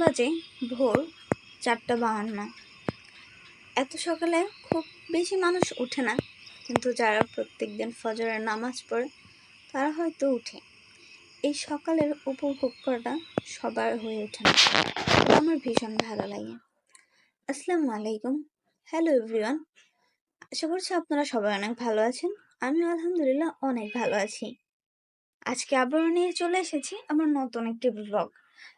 বাজে ভোর 4:52। এত সকালে খুব বেশি মানুষ ওঠে না, কিন্তু যারা প্রত্যেকদিন ফজরের নামাজ পড়ে তারা হয়তো উঠে। এই সকালের উপভোগ করাটা সবার হয়ে ওঠে না, আমার ভীষণ ভালো লাগে। আসসালামু আলাইকুম, হ্যালো এভরিওয়ান। আশা করছি আপনারা সবাই অনেক ভালো আছেন। আমি আলহামদুলিল্লাহ অনেক ভালো আছি। আজকে আবারও নিয়ে চলে এসেছি আমার নতুন একটি ব্লগ।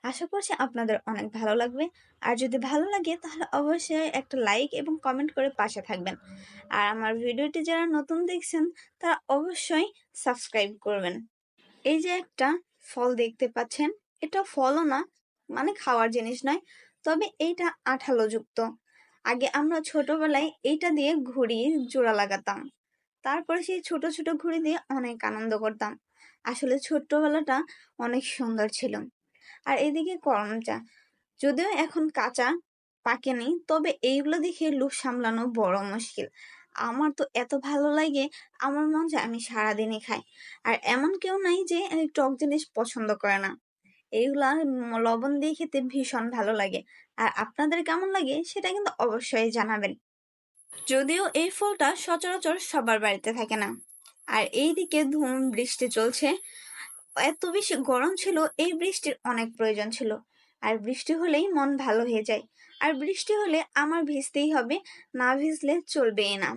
আশা করছি আপনাদের অনেক ভালো লাগবে। আর যদি ভালো লাগে তাহলে অবশ্যই একটা লাইক এবং কমেন্ট করে পাশে থাকবেন। আর আমার ভিডিওটি যারা নতুন দেখছেন তারা অবশ্যই সাবস্ক্রাইব করবেন। এই যে একটা ফল দেখতে পাচ্ছেন, এটা ফলও না, মানে খাওয়ার জিনিস নয়, তবে এইটা আঠালো যুক্ত। আগে আমরা ছোটবেলায় এইটা দিয়ে ঘুড়ি জোড়া লাগাতাম, তারপরে সেই ছোট ছোট ঘুড়ি দিয়ে অনেক আনন্দ করতাম। আসলে ছোট্টবেলাটা অনেক সুন্দর ছিল। আর এদিকে করমচা, যদিও এখন কাঁচা পাকেনি, তবে এইগুলো দেখে লোভ সামলানো বড় মুশকিল। আমার তো এত ভালো লাগে, আমার মন চায় আমি সারাদিনই খাই। আর এমন কেউ নাই যে এই টক জিনিস পছন্দ করে না। এইগুলা লবণ দিয়ে খেতে ভীষণ ভালো লাগে। আর আপনাদের কেমন লাগে সেটা কিন্তু অবশ্যই জানাবেন। যদিও এই ফলটা সচরাচর সবার বাড়িতে থাকে না। আর এইদিকে বৃষ্টি চলছে। এত বেশি গরম ছিল, এই বৃষ্টির অনেক প্রয়োজন ছিল। আর বৃষ্টি হলেই মন ভালো হয়ে যায়। আর বৃষ্টি হলে আমার ভিজতেই হবে, না ভিজলে চলবেই না।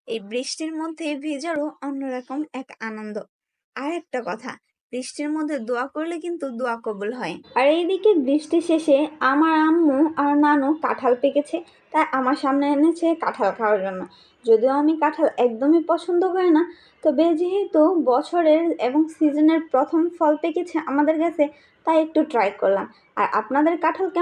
এই বৃষ্টির মধ্যে ভেজারও অন্যরকম এক আনন্দ। আর একটা কথা, বৃষ্টির মধ্যে দোয়া করলে কিন্তু দোয়া কবুল হয়। আর এইদিকে বৃষ্টি শেষে আমার আম্মু আর নানু কাঁঠাল পেকেছে, তাই আমার সামনে এনেছে কাঁঠাল খাওয়ার জন্য। যদিও আমি কাঁঠাল একদমই পছন্দ করি না, তবে যেহেতু বছরের এবং সিজনের প্রথম ফল পেকেছে আমাদের কাছে, তাই একটু ট্রাই করলাম। আর আপনাদের কাঁঠাল কেমন